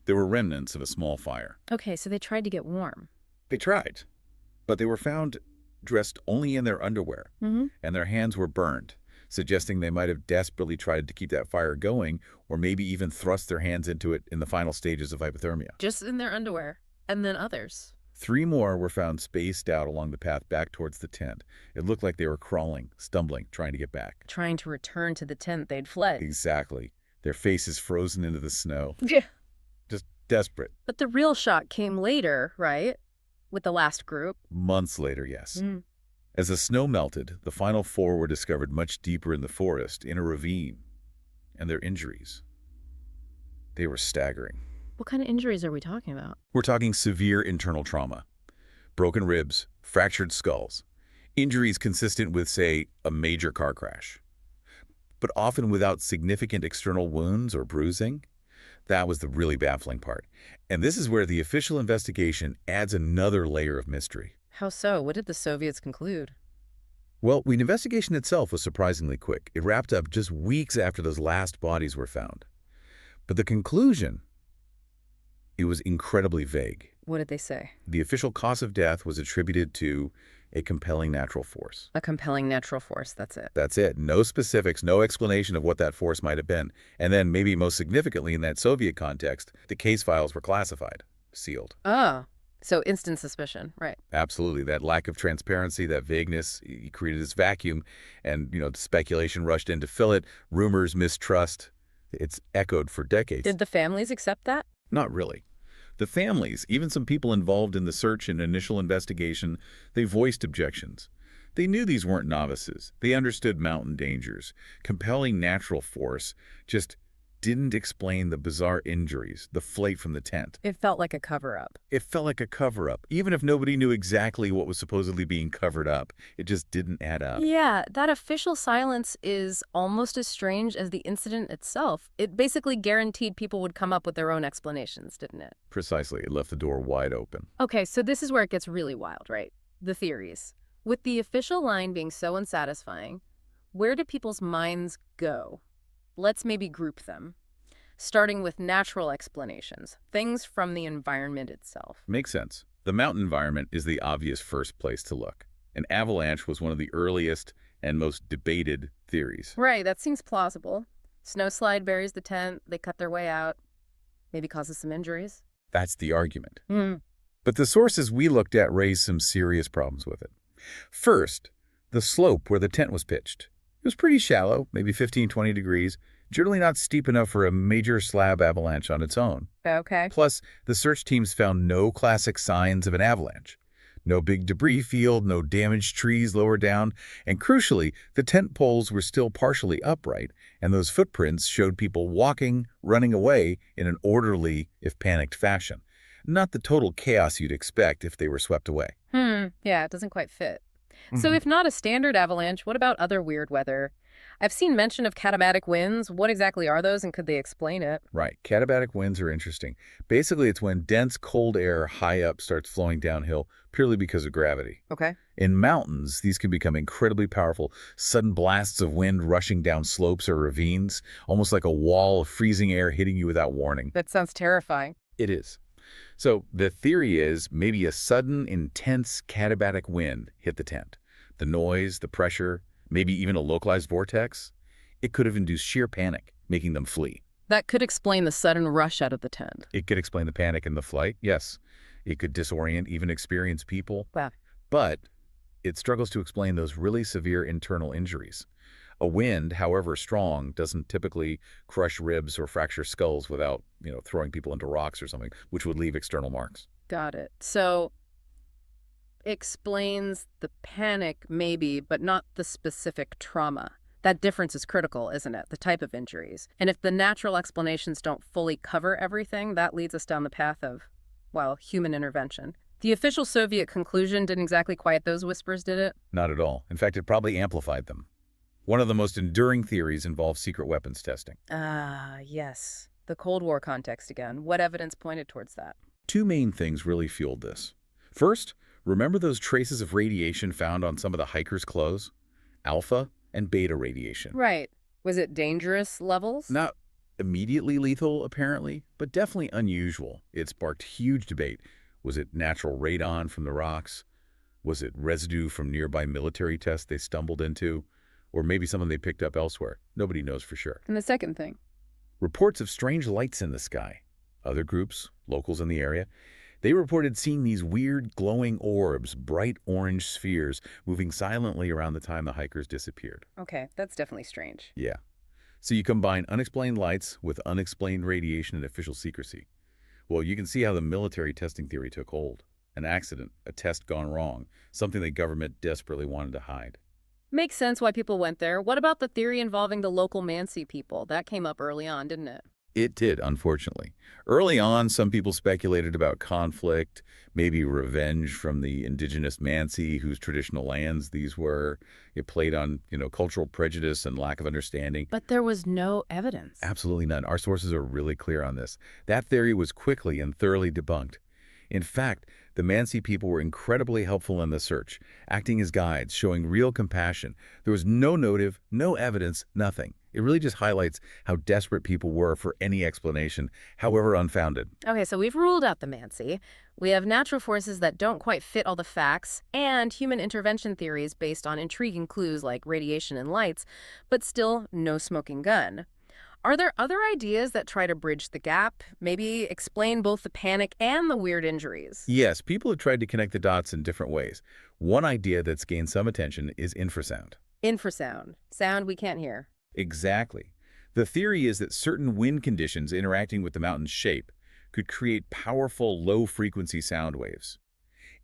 There were remnants of a small fire. Okay, so they tried to get warm. They tried, but they were found dressed only in their underwear, and their hands were burned, suggesting they might have desperately tried to keep that fire going, or maybe even thrust their hands into it in the final stages of hypothermia. Just in their underwear. And then others. 3 more were found spaced out along the path back towards the tent. It looked like they were crawling, stumbling, trying to get back. Trying to return to the tent they'd fled. Exactly. Their faces frozen into the snow. Yeah. Just desperate. But the real shock came later, right? With the last group. Months later, yes. As the snow melted, the final 4 were discovered much deeper in the forest, in a ravine. And their injuries. They were staggering. What kind of injuries are we talking about? We're talking severe internal trauma. Broken ribs, fractured skulls, injuries consistent with, say, a major car crash. But often without significant external wounds or bruising. That was the really baffling part. And this is where the official investigation adds another layer of mystery. How so? What did the Soviets conclude? Well, the investigation itself was surprisingly quick. It wrapped up just weeks after those last bodies were found. But the conclusion, it was incredibly vague. What did they say? The official cause of death was attributed to a compelling natural force. A compelling natural force, that's it. That's it. No specifics, no explanation of what that force might have been. And then, maybe most significantly in that Soviet context, the case files were classified, sealed. Oh, so instant suspicion, right. Absolutely. That lack of transparency, that vagueness, created this vacuum, and, speculation rushed in to fill it, rumors, mistrust. It's echoed for decades. Did the families accept that? Not really. The families, even some people involved in the search and initial investigation, they voiced objections. They knew these weren't novices. They understood mountain dangers. Compelling natural force just didn't explain the bizarre injuries, the flight from the tent. It felt like a cover-up. It felt like a cover-up. Even if nobody knew exactly what was supposedly being covered up, it just didn't add up. Yeah, that official silence is almost as strange as the incident itself. It basically guaranteed people would come up with their own explanations, didn't it? Precisely. It left the door wide open. Okay, so this is where it gets really wild, right? The theories. With the official line being so unsatisfying, where do people's minds go? Let's maybe group them, starting with natural explanations, things from the environment itself. Makes sense. The mountain environment is the obvious first place to look. An avalanche was one of the earliest and most debated theories. Right, that seems plausible. Snowslide buries the tent, they cut their way out, maybe causes some injuries. That's the argument. But the sources we looked at raised some serious problems with it. First, the slope where the tent was pitched. It was pretty shallow, maybe 15, 20 degrees, generally not steep enough for a major slab avalanche on its own. Okay. Plus, the search teams found no classic signs of an avalanche. No big debris field, no damaged trees lower down, and crucially, the tent poles were still partially upright, and those footprints showed people walking, running away in an orderly, if panicked, fashion. Not the total chaos you'd expect if they were swept away. Yeah, it doesn't quite fit. So if not a standard avalanche, what about other weird weather? I've seen mention of katabatic winds. What exactly are those, and could they explain it? Right. Katabatic winds are interesting. Basically, it's when dense, cold air high up starts flowing downhill purely because of gravity. Okay. In mountains, these can become incredibly powerful, sudden blasts of wind rushing down slopes or ravines, almost like a wall of freezing air hitting you without warning. That sounds terrifying. It is. So the theory is maybe a sudden, intense katabatic wind hit the tent. The noise, the pressure, maybe even a localized vortex, it could have induced sheer panic, making them flee. That could explain the sudden rush out of the tent. It could explain the panic in the flight, yes. It could disorient even experienced people. Wow. But it struggles to explain those really severe internal injuries. A wind, however strong, doesn't typically crush ribs or fracture skulls without, throwing people into rocks or something, which would leave external marks. Got it. So explains the panic, maybe, but not the specific trauma. That difference is critical, isn't it? The type of injuries. And if the natural explanations don't fully cover everything, that leads us down the path of, well, human intervention. The official Soviet conclusion didn't exactly quiet those whispers, did it? Not at all. In fact, it probably amplified them. One of the most enduring theories involves secret weapons testing. Ah, yes. The Cold War context again. What evidence pointed towards that? Two main things really fueled this. First, remember those traces of radiation found on some of the hikers' clothes? Alpha and beta radiation. Right. Was it dangerous levels? Not immediately lethal, apparently, but definitely unusual. It sparked huge debate. Was it natural radon from the rocks? Was it residue from nearby military tests they stumbled into? Or maybe something they picked up elsewhere? Nobody knows for sure. And the second thing? Reports of strange lights in the sky. Other groups, locals in the area, they reported seeing these weird glowing orbs, bright orange spheres, moving silently around the time the hikers disappeared. Okay, that's definitely strange. Yeah. So you combine unexplained lights with unexplained radiation and official secrecy. Well, you can see how the military testing theory took hold. An accident, a test gone wrong, something the government desperately wanted to hide. Makes sense why people went there. What about the theory involving the local Mansi people? That came up early on, didn't it? It did, unfortunately. Early on, some people speculated about conflict, maybe revenge from the indigenous Mansi, whose traditional lands these were. It played on, cultural prejudice and lack of understanding. But there was no evidence. Absolutely none. Our sources are really clear on this. That theory was quickly and thoroughly debunked. In fact, the Mansi people were incredibly helpful in the search, acting as guides, showing real compassion. There was no motive, no evidence, nothing. It really just highlights how desperate people were for any explanation, however unfounded. Okay, so we've ruled out the Mansi. We have natural forces that don't quite fit all the facts, and human intervention theories based on intriguing clues like radiation and lights, but still no smoking gun. Are there other ideas that try to bridge the gap? Maybe explain both the panic and the weird injuries? Yes, people have tried to connect the dots in different ways. One idea that's gained some attention is infrasound. Infrasound. Sound we can't hear. Exactly. The theory is that certain wind conditions interacting with the mountain's shape could create powerful low-frequency sound waves.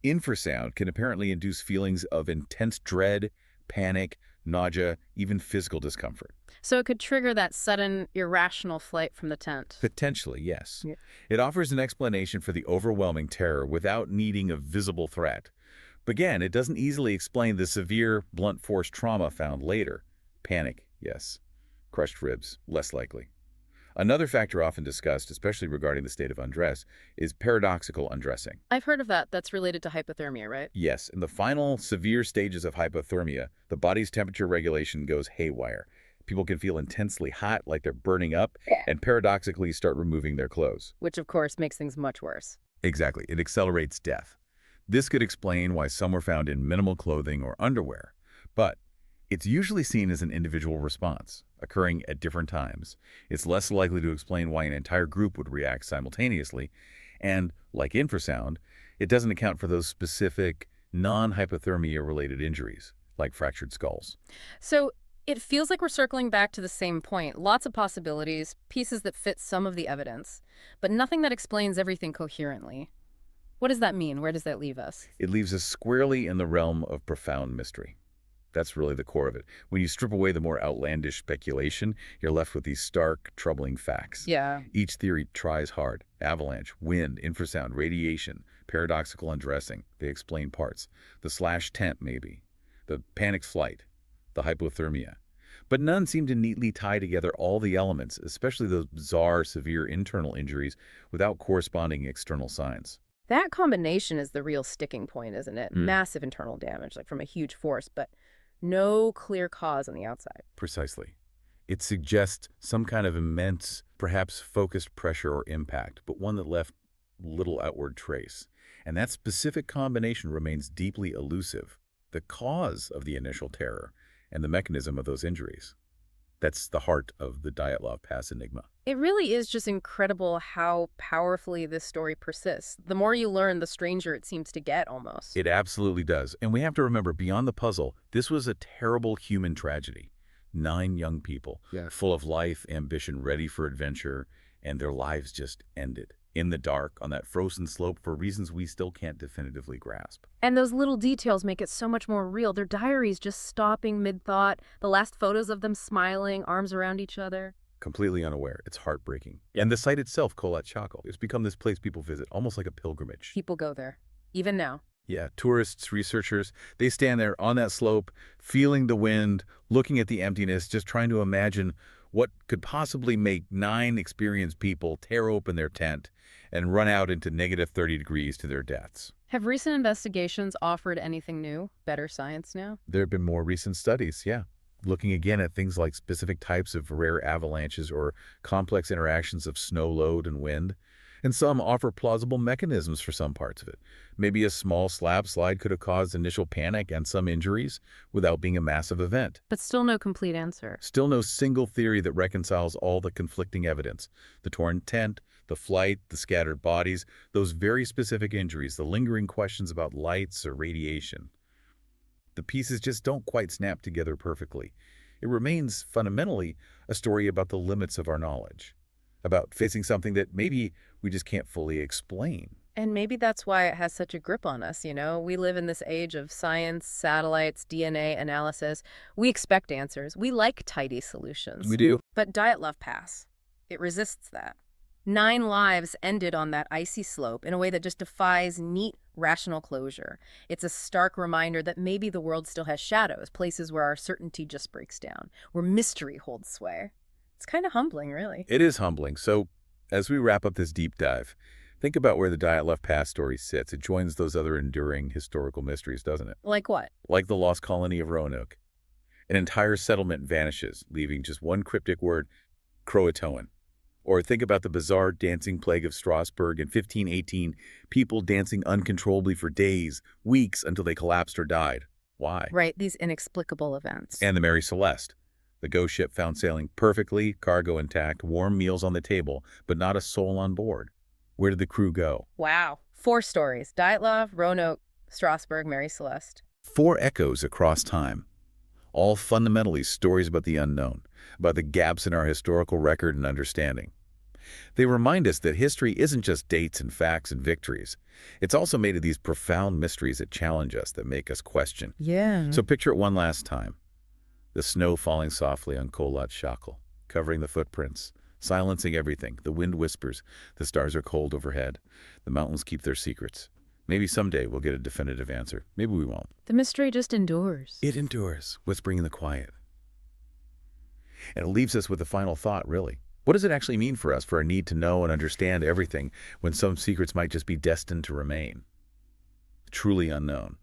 Infrasound can apparently induce feelings of intense dread, panic, nausea, even physical discomfort. So it could trigger that sudden, irrational flight from the tent. Potentially, yes. Yeah. It offers an explanation for the overwhelming terror without needing a visible threat. But again, it doesn't easily explain the severe, blunt force trauma found later. Panic, yes. Crushed ribs, less likely. Another factor often discussed, especially regarding the state of undress, is paradoxical undressing. I've heard of that. That's related to hypothermia, right? Yes, in the final severe stages of hypothermia, the body's temperature regulation goes haywire. People can feel intensely hot, like they're burning up, and paradoxically start removing their clothes. Which, of course, makes things much worse. Exactly. It accelerates death. This could explain why some were found in minimal clothing or underwear. But it's usually seen as an individual response, occurring at different times. It's less likely to explain why an entire group would react simultaneously. And, like infrasound, it doesn't account for those specific non-hypothermia-related injuries, like fractured skulls. So it feels like we're circling back to the same point. Lots of possibilities, pieces that fit some of the evidence, but nothing that explains everything coherently. What does that mean? Where does that leave us? It leaves us squarely in the realm of profound mystery. That's really the core of it. When you strip away the more outlandish speculation, you're left with these stark, troubling facts. Yeah. Each theory tries hard. Avalanche, wind, infrasound, radiation, paradoxical undressing. They explain parts. The slash tent, maybe. The panic flight. The hypothermia. But none seem to neatly tie together all the elements, especially those bizarre, severe internal injuries, without corresponding external signs. That combination is the real sticking point, isn't it? Massive internal damage, like from a huge force, but no clear cause on the outside. Precisely. It suggests some kind of immense, perhaps focused pressure or impact, but one that left little outward trace. And that specific combination remains deeply elusive, the cause of the initial terror and the mechanism of those injuries. That's the heart of the Dyatlov Pass enigma. It really is just incredible how powerfully this story persists. The more you learn, the stranger it seems to get, almost. It absolutely does. And we have to remember, beyond the puzzle, this was a terrible human tragedy. 9 young people, full of life, ambition, ready for adventure, and their lives just ended. In the dark, on that frozen slope, for reasons we still can't definitively grasp. And those little details make it so much more real. Their diaries just stopping mid-thought, the last photos of them smiling, arms around each other. Completely unaware. It's heartbreaking. And the site itself, Kholat Shakal, it's become this place people visit, almost like a pilgrimage. People go there, even now. Yeah, tourists, researchers, they stand there on that slope, feeling the wind, looking at the emptiness, just trying to imagine what could possibly make 9 experienced people tear open their tent and run out into negative 30 degrees to their deaths. Have recent investigations offered anything new? Better science now? There have been more recent studies, yeah, looking again at things like specific types of rare avalanches or complex interactions of snow load and wind. And some offer plausible mechanisms for some parts of it. Maybe a small slab slide could have caused initial panic and some injuries without being a massive event. But still no complete answer. Still no single theory that reconciles all the conflicting evidence. The torn tent, the flight, the scattered bodies, those very specific injuries, the lingering questions about lights or radiation. The pieces just don't quite snap together perfectly. It remains fundamentally a story about the limits of our knowledge, about facing something that maybe we just can't fully explain. And maybe that's why it has such a grip on us, We live in this age of science, satellites, DNA analysis. We expect answers. We like tidy solutions. We do. But Dyatlov Pass, It resists that. 9 lives ended on that icy slope in a way that just defies neat, rational closure. It's a stark reminder that maybe the world still has shadows, places where our certainty just breaks down, where mystery holds sway. It's kind of humbling, really. It is humbling. So, as we wrap up this deep dive, think about where the Dyatlov Pass story sits. It joins those other enduring historical mysteries, doesn't it? Like what? Like the lost colony of Roanoke. An entire settlement vanishes, leaving just one cryptic word, Croatoan. Or think about the bizarre dancing plague of Strasbourg in 1518, people dancing uncontrollably for days, weeks, until they collapsed or died. Why? Right, these inexplicable events. And the Mary Celeste. The ghost ship found sailing perfectly, cargo intact, warm meals on the table, but not a soul on board. Where did the crew go? Wow. 4 stories. Dyatlov, Roanoke, Strasbourg, Mary Celeste. 4 echoes across time. All fundamentally stories about the unknown, about the gaps in our historical record and understanding. They remind us that history isn't just dates and facts and victories. It's also made of these profound mysteries that challenge us, that make us question. Yeah. So picture it one last time. The snow falling softly on Kolat Shackle, covering the footprints, silencing everything. The wind whispers. The stars are cold overhead. The mountains keep their secrets. Maybe someday we'll get a definitive answer. Maybe we won't. The mystery just endures. It endures, whispering in the quiet. And it leaves us with a final thought, really. What does it actually mean for us, for our need to know and understand everything when some secrets might just be destined to remain? Truly unknown.